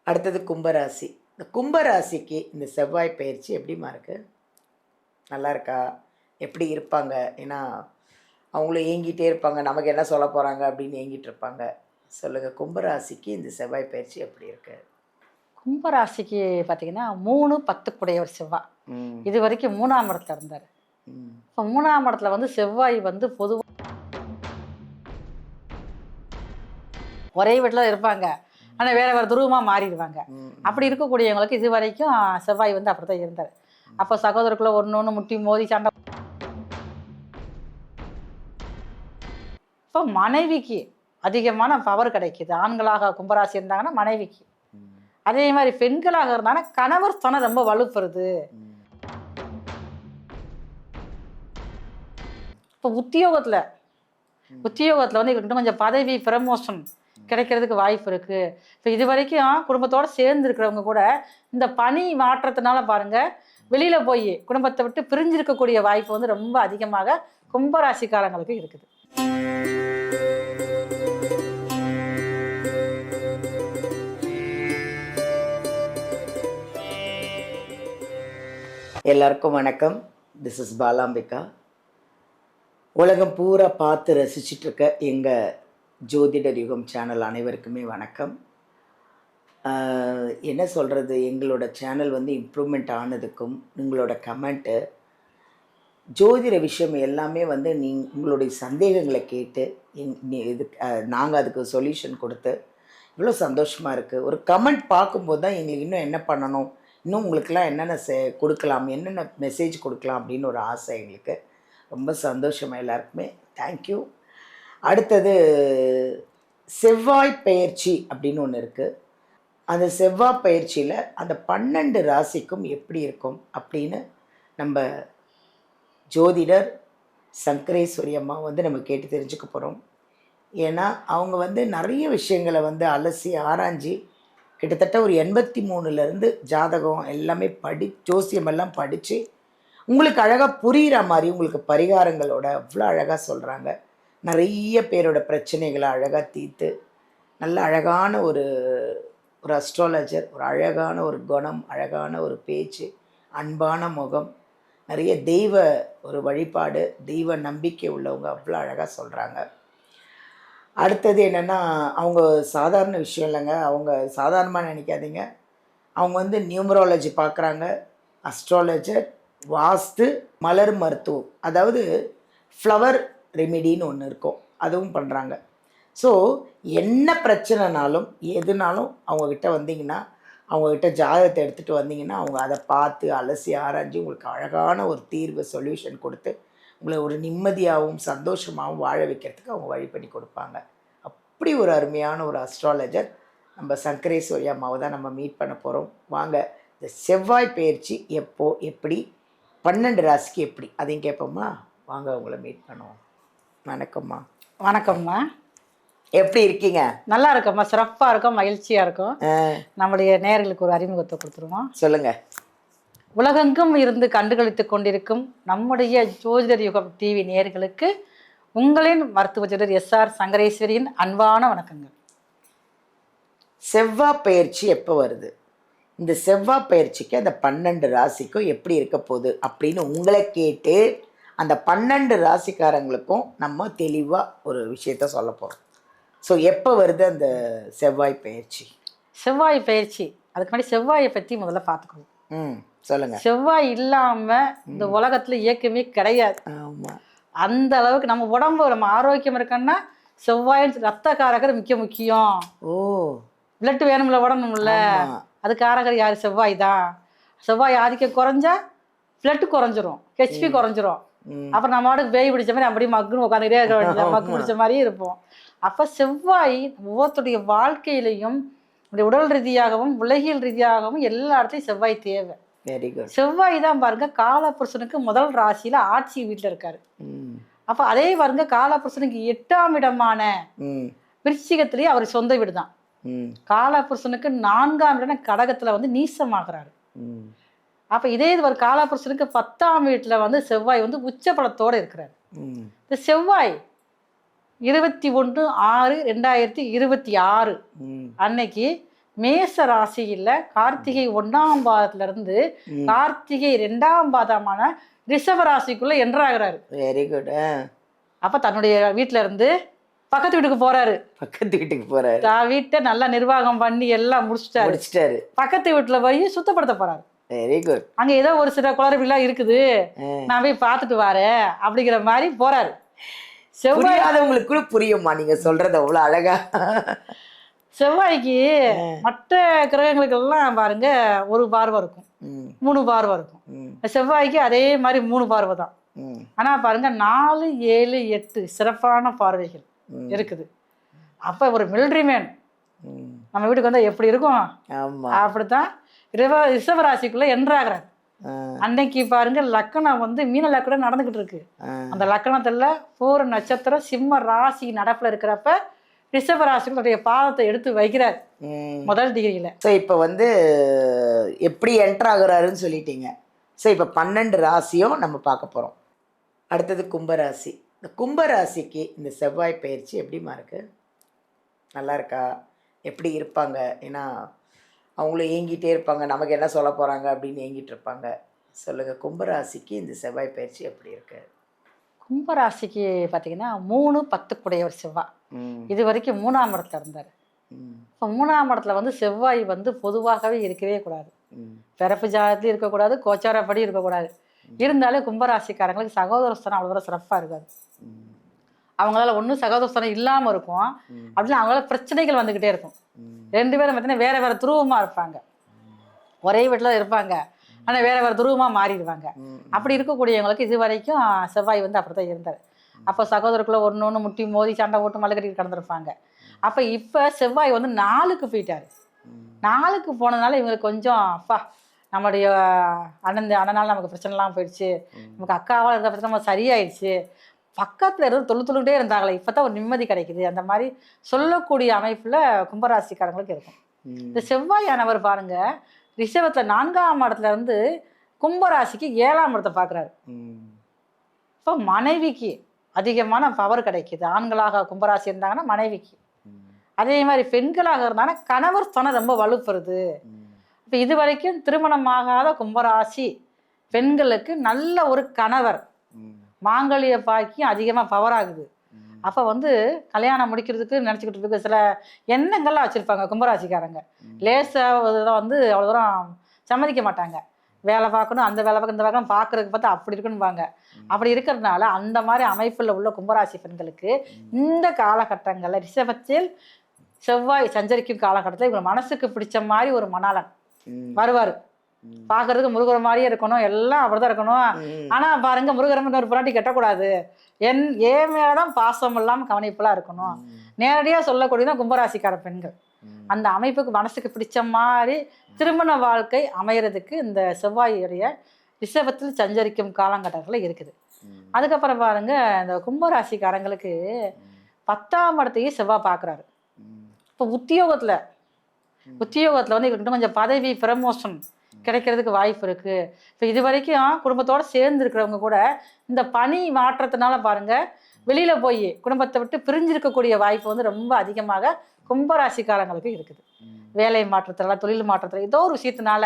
அடுத்தது கும்பராசி. இந்த கும்பராசிக்கு இந்த செவ்வாய் பயிற்சி எப்படிம்மா இருக்கு? நல்லா இருக்கா? எப்படி இருப்பாங்க? ஏன்னா அவங்களும் ஏங்கிட்டே இருப்பாங்க, நமக்கு என்ன சொல்ல போகிறாங்க அப்படின்னு ஏங்கிட்டு இருப்பாங்க. சொல்லுங்கள், கும்பராசிக்கு இந்த செவ்வாய் பயிற்சி எப்படி இருக்கு? கும்பராசிக்கு பார்த்தீங்கன்னா 3-10 செவ்வாய். ம் இது வரைக்கும் 3ஆம் இடத்துல இருந்தார். ம் இப்போ 3ஆம் இடத்துல வந்து செவ்வாய் வந்து பொதுவாக ஒரே வீட்டில் இருப்பாங்க, ஆனால் வேற வேறு துருவமாக மாறிடுவாங்க. ம் அப்படி இருக்கக்கூடியவங்களுக்கு இது வரைக்கும் செவ்வாய் வந்து அப்படி தான் இருந்தார். அப்போ சகோதரருக்குள்ள ஒன்று ஒன்று முட்டி மோதி சண்டை. இப்போ மனைவிக்கு அதிகமான பவர் கிடைக்குது. ஆண்களாக கும்பராசி இருந்தாங்கன்னா மனைவிக்கு, ம் அதே மாதிரி பெண்களாக இருந்தாங்கன்னா கணவர் ஸ்தானம் ரொம்ப வலுப்பெறுது. ம் இப்போ உத்தியோகத்தில் வந்து இன்னும் கொஞ்சம் பதவி ப்ரமோஷன் கிடைக்கிறதுக்கு வாய்ப்பு இருக்குது. இப்போ இது வரைக்கும் குடும்பத்தோடு சேர்ந்து இருக்கிறவங்க கூட இந்த பணி மாற்றத்தினால பாருங்கள், வெளியில் போய் குடும்பத்தை விட்டு பிரிஞ்சிருக்கக்கூடிய வாய்ப்பு வந்து ரொம்ப அதிகமாக கும்பராசிக்காரங்களுக்கு இருக்குது. எல்லாருக்கும் வணக்கம். This is Balambika. உலகம் பூரா பார்த்து ரசிச்சிட்ருக்க எங்கள் ஜோதிடர் யுகம் சேனல் அனைவருக்குமே வணக்கம். என்ன சொல்கிறது, எங்களோட சேனல் வந்து இம்ப்ரூவ்மெண்ட் ஆனதுக்கும் உங்களோட கமெண்ட்டு, ஜோதிட விஷயம் எல்லாமே வந்து உங்களுடைய சந்தேகங்களை கேட்டு நாங்கள் அதுக்கு சொல்யூஷன் கொடுத்து இவ்வளோ சந்தோஷமாக இருக்குது. ஒரு கமெண்ட் பார்க்கும்போது தான் எங்களுக்கு இன்னும் என்ன பண்ணணும், இன்னும் உங்களுக்கெல்லாம் என்னென்ன கொடுக்கலாம், என்னென்ன மெசேஜ் கொடுக்கலாம் அப்படின்னு ஒரு ஆசை எங்களுக்கு. ரொம்ப சந்தோஷமாக எல்லாருக்குமே தேங்க்யூ. அடுத்தது செவ்வாய் பயிற்சி அப்படின்னு ஒன்று இருக்குது. அந்த செவ்வாய் பயிற்சியில் அந்த 12 ராசிக்கும் எப்படி இருக்கும் அப்படின்னு நம்ம ஜோதிடர் சங்கரேஸ்வரி அம்மா வந்து நம்ம கேட்டு தெரிஞ்சுக்க போகிறோம். ஏன்னா அவங்க வந்து நிறைய விஷயங்களை வந்து அலசி ஆராய்ஞ்சி கிட்டத்தட்ட ஒரு 83லேருந்து ஜாதகம் எல்லாமே ஜோசியமெல்லாம் படித்து உங்களுக்கு அழகாக புரிகிற மாதிரி உங்களுக்கு பரிகாரங்களோட அவ்வளோ அழகாக சொல்கிறாங்க. நிறைய பேரோட பிரச்சனைகளை அழகாக தீர்த்து நல்ல அழகான ஒரு அஸ்ட்ராலஜர், ஒரு அழகான ஒரு குணம், அழகான ஒரு பேச்சு, அன்பான முகம், நிறைய தெய்வ ஒரு வழிபாடு, தெய்வ நம்பிக்கை உள்ளவங்க, அவ்வளோ அழகாக சொல்கிறாங்க. அடுத்தது என்னென்னா, அவங்க சாதாரண விஷயம் இல்லைங்க, அவங்க சாதாரணமாக நினைக்காதீங்க. அவங்க வந்து நியூமராலஜி பார்க்குறாங்க, அஸ்ட்ராலஜர், வாஸ்து, மலர் மருத்துவம், அதாவது ஃப்ளவர் ரெமிடின்னு ஒன்று இருக்கும், அதுவும் பண்ணுறாங்க. ஸோ என்ன பிரச்சனைனாலும் எதுனாலும் அவங்கக்கிட்ட வந்தீங்கன்னா, அவங்கக்கிட்ட ஜாதகத்தை எடுத்துகிட்டு வந்தீங்கன்னா அவங்க அதை பார்த்து அலசி ஆராய்ஞ்சு உங்களுக்கு அழகான ஒரு தீர்வு சொல்யூஷன் கொடுத்து உங்களை ஒரு நிம்மதியாகவும் சந்தோஷமாகவும் வாழ வைக்கிறதுக்கு அவங்க வழி பண்ணி கொடுப்பாங்க. அப்படி ஒரு அருமையான ஒரு அஸ்ட்ராலஜர் நம்ம சங்கரேஸ்வரி அம்மாவை தான் நம்ம மீட் பண்ண போகிறோம். வாங்க, இந்த செவ்வாய் பயிற்சி எப்போ, எப்படி, 12 ராசிக்கு எப்படி, அதையும் கேட்போம்மா. வாங்க உங்களை மீட் பண்ணுவோம். வணக்கம்மா. வணக்கம்மா, எப்படி இருக்கீங்க? நல்லா இருக்கம்மா, சிறப்பாக இருக்கும், மகிழ்ச்சியாக இருக்கும். நம்முடைய நேயர்களுக்கு ஒரு அறிமுகத்தை கொடுத்துருவோம். சொல்லுங்கள். உலகெங்கும் இருந்து கண்டுகளித்து கொண்டிருக்கும் நம்முடைய ஜோதிடர் யுகம் டிவி நேயர்களுக்கு உங்களின் மருத்துவ ஜோதிடர் எஸ்ஆர் சங்கரேஸ்வரியின் அன்பான வணக்கங்கள். செவ்வாய் பயிற்சி எப்போ வருது, இந்த செவ்வாய் பயிற்சிக்கு அந்த 12 ராசிக்கும் எப்படி இருக்க போகுது அப்படின்னு உங்களை கேட்டு அந்த 12 ராசிக்காரங்களுக்கும் நம்ம தெளிவாக ஒரு விஷயத்த சொல்ல போகிறோம். ஸோ எப்போ வருது அந்த செவ்வாய் பயிற்சி? செவ்வாய் பயிற்சி, அதுக்கு முன்னாடி செவ்வாயை பற்றி முதல்ல பார்த்துக்கணும். சொல்லுங்கள். செவ்வாய் இல்லாமல் இந்த உலகத்தில் இயக்கமே கிடையாது. ஆமாம், அந்த அளவுக்கு நம்ம உடம்பு நம்ம ஆரோக்கியம் இருக்கன்னா செவ்வாய் ரத்த காரகர் முக்கியம். ஓ, பிளட் வேணும்ல, உடம்புல, அது காரகர் யார்? செவ்வாய் தான். செவ்வாய் ஆதிக்கம் குறைஞ்சா பிளட் குறைஞ்சிரும், ஹெச்பி குறைஞ்சிரும். அப்புறம் நம்ம வாட்டுக்கு பேய் பிடிச்ச மாதிரி அப்படியே மக்குன்னு உட்காந்துக்கிட்டே இருக்க வேண்டியது, மக்கு பிடிச்ச மாதிரியே இருப்போம். அப்போ செவ்வாய் ஒவ்வொருத்தருடைய வாழ்க்கையிலையும் உடல் ரீதியாகவும் உலகியல் ரீதியாகவும் எல்லா இடத்துலையும் செவ்வாய் தேவை. Very good. செவ்வாய் தான் பாருங்க காலபுருஷனுக்கு முதல் ராசியில ஆட்சி வீட்டில் இருக்காரு. அப்போ அதே பாருங்க காலபுருஷனுக்கு 8ஆம் இடமான விருச்சிகத்திலேயே அவர் சொந்த வீடு தான். காலபுருஷனுக்கு 4ஆம் இடம் கடகத்துல வந்து நீசமாகிறாரு. அப்ப இதே இது ஒரு காலபுருஷனுக்கு 10ஆம் வீட்டுல வந்து செவ்வாய் வந்து உச்சபலத்தோட இருக்கிறாரு. இந்த செவ்வாய் 21/6/2026 அன்னைக்கு மேச ராசியில கார்த்திகை 1ஆம் பாதத்துல இருந்து கார்த்திகை 2ஆம் பாதமான ரிஷப ராசிக்குள்ள என்ட்ராகிறாரு. Very good. அப்ப தன்னுடைய வீட்டுல இருந்து பக்கத்து வீட்டுக்கு போறாரு. பக்கத்து வீட்டுக்கு போறாரு. வீட்டை நல்லா நிர்வாகம் பண்ணி எல்லாம் முடிச்சிட்டாரு. பக்கத்து வீட்டுல போய் சுத்தப்படுத்த போறாரு. Very good. அங்க ஏதோ ஒரு சில குளறுபடிலாம் இருக்குது, நான் போய் பார்த்துட்டு வரேன் அப்படிங்கிற மாதிரி போறாரு. செவ்வாயாதவங்களுக்கு கூட புரியுமா நீங்க சொல்றது அவ்வளவு அழகா? செவ்வாய்க்கு மற்ற கிரகங்களுக்கு எல்லாம் பாருங்க ஒரு பார்வை இருக்கும், 3 பார்வை இருக்கும். செவ்வாய்க்கு அதே மாதிரி 3 பார்வை தான். ஆனா பாருங்க 4, 7, 8 சிறப்பான பார்வைகள் இருக்குது. அப்ப ஒரு மிலிட்ரி மேன் நம்ம வீட்டுக்கு வந்தா எப்படி இருக்கும் அப்படித்தான் ரிஷபராசிக்குள்ள என்ட்ராகிறார். அன்னைக்கு பாருங்க லக்கணம் வந்து மீன லக்கணம் நடந்துகிட்டு இருக்கு. அந்த லக்கணத்துல பூர நட்சத்திரம் சிம்ம ராசி நடப்புல இருக்கிறப்ப ரிஷபராசிக்குடைய பாதத்தை எடுத்து வைக்கிறார் முதல் டிகிரியில. ஸோ இப்போ வந்து எப்படி என்டர் ஆகுறாருன்னு சொல்லிட்டீங்க. ஸோ இப்போ 12 ராசியும் நம்ம பார்க்க போகிறோம். அடுத்தது கும்பராசி. இந்த கும்பராசிக்கு இந்த செவ்வாய் பயிற்சி எப்படிமா இருக்கு? நல்லா இருக்கா? எப்படி இருப்பாங்க? ஏன்னா அவங்களும் ஏங்கிட்டே இருப்பாங்க, நமக்கு என்ன சொல்ல போகிறாங்க அப்படின்னு ஏங்கிட்டு இருப்பாங்க. சொல்லுங்கள், கும்பராசிக்கு இந்த செவ்வாய் பயிற்சி எப்படி இருக்கு? கும்பராசிக்கு பார்த்தீங்கன்னா 3, 10 ஒரு செவ்வாய் இது வரைக்கும் 3ஆம் இடத்துல இருந்தார். இப்போ 3ஆம் இடத்துல வந்து செவ்வாய் வந்து பொதுவாகவே இருக்கவே கூடாது. பிறப்பு ஜாதகத்துலையும் இருக்கக்கூடாது, கோச்சாரப்படி இருக்கக்கூடாது. இருந்தாலே கும்பராசிக்காரங்களுக்கு சகோதரஸ்தானம் அவ்வளோ தூரம் சிறப்பாக இருக்காது. அவங்களால ஒன்றும் சகோதரஸ்தானம் இல்லாமல் இருக்கும், அப்படின்னு அவங்களால பிரச்சனைகள் வந்துக்கிட்டே இருக்கும். 2 பேரும் பார்த்தீங்கன்னா வேற வேற துருவமாக இருப்பாங்க. ஒரே வீட்டில் இருப்பாங்க, ஆனால் வேற வேற துருவமாக மாறிடுவாங்க. அப்படி இருக்கக்கூடியவங்களுக்கு இது வரைக்கும் செவ்வாய் வந்து அப்படித்தான் இருந்தார். அப்போ சகோதரருக்குள்ள ஒன்று முட்டி மோதி சண்டை போட்டு மலை கட்டிட்டு கடந்திருப்பாங்க. அப்போ இப்போ செவ்வாய் வந்து 4க்கு போயிட்டாரு. 4க்கு போனதுனால இவங்களுக்கு கொஞ்சம் அப்பா நம்மளுடைய அண்ணனால நமக்கு பிரச்சனைலாம் போயிடுச்சு, நமக்கு அக்காவால் இருந்த பிரச்சனை நம்ம சரியாயிடுச்சு, பக்கத்தில் இருந்து தொழுத்துக்கிட்டே இருந்தாங்களே இப்போ தான் ஒரு நிம்மதி கிடைக்குது, அந்த மாதிரி சொல்லக்கூடிய அமைப்பில் கும்பராசிக்காரங்களுக்கு இருக்கும். இந்த செவ்வாயானவர் பாருங்க ரிஷபத்தில் 4ஆம் இடத்துல இருந்து கும்பராசிக்கு 7ஆம் இடத்தை பார்க்குறாரு. இப்போ மனைவிக்கு அதிகமான பவர் கிடைக்குது. ஆண்களாக கும்பராசி இருந்தாங்கன்னா மனைவிக்கு, அதே மாதிரி பெண்களாக இருந்தாங்கன்னா கணவர் ஸ்தானம் ரொம்ப வலுப்பெறுது. இப்போ இது வரைக்கும் திருமணமாகாத கும்பராசி பெண்களுக்கு நல்ல ஒரு கணவர் மாங்கல்ய பாக்கியம் அதிகமாக பவர் ஆகுது. அப்போ வந்து கல்யாணம் முடிக்கிறதுக்கு நினச்சிக்கிட்டு இருக்க சில எண்ணங்கள்லாம் வச்சுருப்பாங்க கும்பராசிக்காரங்க. லேசாக வந்து அவ்வளோ தூரம் சம்மதிக்க மாட்டாங்க. வேலை பார்க்கணும், அந்த வேலை பார்க்கணும், இந்த வேலை பார்க்குறதுக்கு பார்த்தா அப்படி இருக்குன்னுவாங்க. அப்படி இருக்கிறதுனால அந்த மாதிரி அமைப்பில் உள்ள கும்பராசி பெண்களுக்கு இந்த காலகட்டங்களில் ரிஷபத்தில் செவ்வாய் சஞ்சரிக்கும் காலகட்டத்தில் இவங்க மனசுக்கு பிடிச்ச மாதிரி ஒரு மணாளன் வருவார். பார்க்கறதுக்கு முருகர் மாதிரியே இருக்கணும், எல்லாம் அப்படிதான் இருக்கணும். ஆனால் பாருங்க முருகர் ஒரு புராட்டி கட்டக்கூடாது, ஏன் மேலதான் பாசம் இல்லாமல் கவனிப்பெல்லாம் இருக்கணும். நேரடியாக சொல்லக்கூடியதான் கும்பராசிக்கார பெண்கள். அந்த அமைப்புக்கு மனசுக்கு பிடிச்ச மாதிரி திருமண வாழ்க்கை அமையறதுக்கு இந்த செவ்வாயுடைய ரிஷபத்தில் சஞ்சரிக்கும் காலகட்டத்தில் இருக்குது. அதுக்கப்புறம் பாருங்க இந்த கும்பராசிக்காரங்களுக்கு 10ஆம் இடத்தையும் செவ்வாய் பார்க்குறாரு. இப்போ உத்தியோகத்தில் வந்து இவருக்கு கொஞ்சம் பதவி ப்ரமோஷன் கிடைக்கிறதுக்கு வாய்ப்பு இருக்கு. இப்போ இது வரைக்கும் குடும்பத்தோட சேர்ந்து இருக்கிறவங்க கூட இந்த பணி மாற்றத்தினால பாருங்க வெளியில போய் குடும்பத்தை விட்டு பிரிஞ்சிருக்கக்கூடிய வாய்ப்பு வந்து ரொம்ப அதிகமாக கும்பராசிக்காரங்களுக்கு இருக்குது. வேலை மாற்றத்துல, தொழில் மாற்றத்துல, ஏதோ ஒரு விஷயத்தினால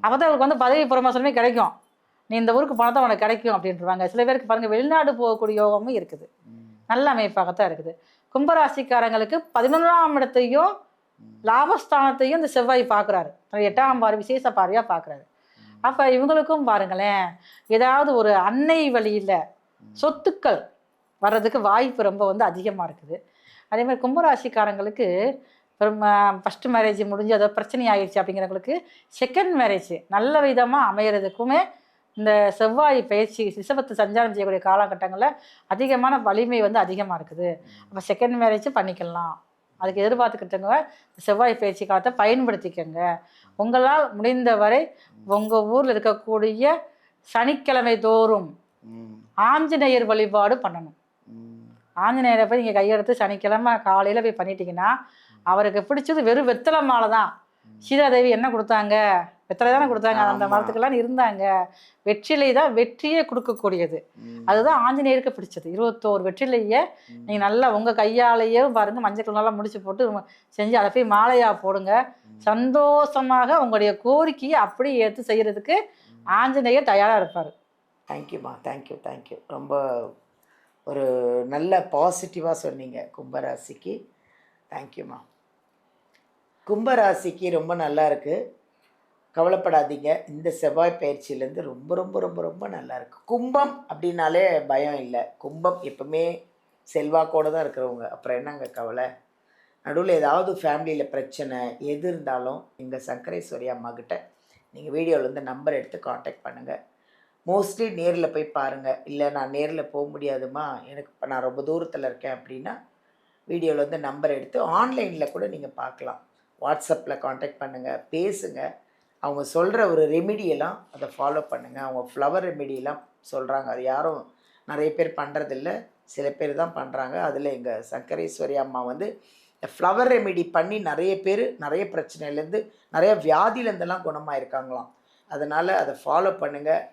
அப்பதான் அவருக்கு வந்து பதவி ப்ரமோஷனுமே கிடைக்கும். நீ இந்த ஊருக்கு போனதான் உனக்கு கிடைக்கும் அப்படின்ட்டுருவாங்க. சில பேருக்கு பாருங்க வெளிநாடு போகக்கூடிய யோகமும் இருக்குது. நல்ல அமைப்பாகத்தான் இருக்குது. கும்பராசிக்காரங்களுக்கு 11ஆம் இடத்தையும் லாபஸ்தானத்தையும் இந்த செவ்வாய் பார்க்குறாரு. 8ஆம் பார்வை விசேஷ பார்வையாக பார்க்குறாரு. அப்போ இவங்களுக்கும் பாருங்களேன் ஏதாவது ஒரு அன்னை வழியில் சொத்துக்கள் வர்றதுக்கு வாய்ப்பு ரொம்ப வந்து அதிகமாக இருக்குது. அதே மாதிரி கும்பராசிக்காரங்களுக்கு ஃபஸ்ட்டு மேரேஜ் முடிஞ்சு அதை பிரச்சனை ஆகிடுச்சு அப்படிங்கிறவங்களுக்கு செகண்ட் மேரேஜ் நல்ல விதமாக அமையறதுக்குமே இந்த செவ்வாய் பயிற்சி ரிஷபத்தை சஞ்சாரம் செய்யக்கூடிய காலகட்டங்களில் அதிகமான வலிமை வந்து அதிகமாக இருக்குது. அப்போ செகண்ட் மேரேஜ் பண்ணிக்கலாம். அதுக்கு எதிர்பார்த்துக்கிட்டவங்க செவ்வாய் பயிற்சி காலத்தை பயன்படுத்திக்கங்க. உங்களால் முடிந்தவரை உங்கள் ஊரில் இருக்கக்கூடிய சனிக்கிழமை தோறும் ஆஞ்சநேயர் வழிபாடு பண்ணணும். ஆஞ்சநேயரை போய் நீங்கள் கையெடுத்து சனிக்கிழமை காலையில் போய் பண்ணிட்டீங்கன்னா அவருக்கு பிடிச்சது வெறும் வெத்தலை மாலை தான். சீதாதேவி என்ன கொடுத்தாங்க? வெத்தலை தானே கொடுத்தாங்க. அந்த மரத்துக்கெல்லாம் இருந்தாங்க. வெற்றிலை தான் வெற்றியே கொடுக்கக்கூடியது. அதுதான் ஆஞ்சநேயருக்கு பிடிச்சது. 21 வெற்றிலையை நீங்கள் நல்லா உங்கள் கையாலேயே பாருங்கள் மஞ்சள் நல்லா முடிச்சு போட்டு செஞ்சு அதை போய் மாலையாக போடுங்க. சந்தோஷமாக உங்களுடைய கோரிக்கையை அப்படியே ஏற்று செய்யறதுக்கு ஆஞ்சநேயர் தயாரா இருப்பார். தேங்க்யூம்மா, தேங்க்யூ. ரொம்ப ஒரு நல்ல பாசிட்டிவாக சொன்னீங்க கும்பராசிக்கு. தேங்க்யூம்மா. கும்பராசிக்கு ரொம்ப நல்லா இருக்குது, கவலைப்படாதீங்க. இந்த செவ்வாய் பயிற்சியிலேருந்து ரொம்ப ரொம்ப ரொம்ப ரொம்ப நல்லா இருக்குது. கும்பம் அப்படின்னாலே பயம் இல்லை. கும்பம் எப்பவுமே செல்வாக்கோடு தான் இருக்கிறவங்க, அப்புறம் என்னங்க கவலை? நடுவில் ஏதாவது ஃபேமிலியில் பிரச்சனை எது இருந்தாலும் எங்கள் சங்கரேஸ்வரி அம்மாக்கிட்ட நீங்கள் வீடியோவில் நம்பர் எடுத்து காண்டாக்ட் பண்ணுங்கள். மோஸ்ட்லி நேரில் போய் பாருங்கள். இல்லை நான் நேரில் போக முடியாதுமா, எனக்கு இப்போ நான் ரொம்ப தூரத்தில் இருக்கேன் அப்படின்னா வீடியோவில் நம்பர் எடுத்து ஆன்லைனில் கூட நீங்கள் பார்க்கலாம். வாட்ஸ்அப்பில் காண்டாக்ட் பண்ணுங்கள், பேசுங்க. அவங்க சொல்கிற ஒரு ரெமிடியெல்லாம் அதை ஃபாலோ பண்ணுங்கள். அவங்க ஃப்ளவர் ரெமிடியெல்லாம் சொல்கிறாங்க, அது யாரும் நிறைய பேர் பண்ணுறதில்ல, சில பேர் தான் பண்ணுறாங்க. அதில் எங்கள் சங்கரேஸ்வரி அம்மா இந்த ஃப்ளவர் ரெமிடி பண்ணி நிறைய பேர் நிறைய பிரச்சனையிலேருந்து நிறைய வியாதியிலேருந்தெல்லாம் குணமாயிருக்காங்களாம். அதனால் அதை ஃபாலோ பண்ணுங்கள்,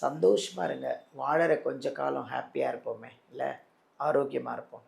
சந்தோஷமாக இருங்க. வாழற கொஞ்ச காலம் ஹாப்பியாக இருப்போமே, இல்லை ஆரோக்கியமாக இருப்போம்.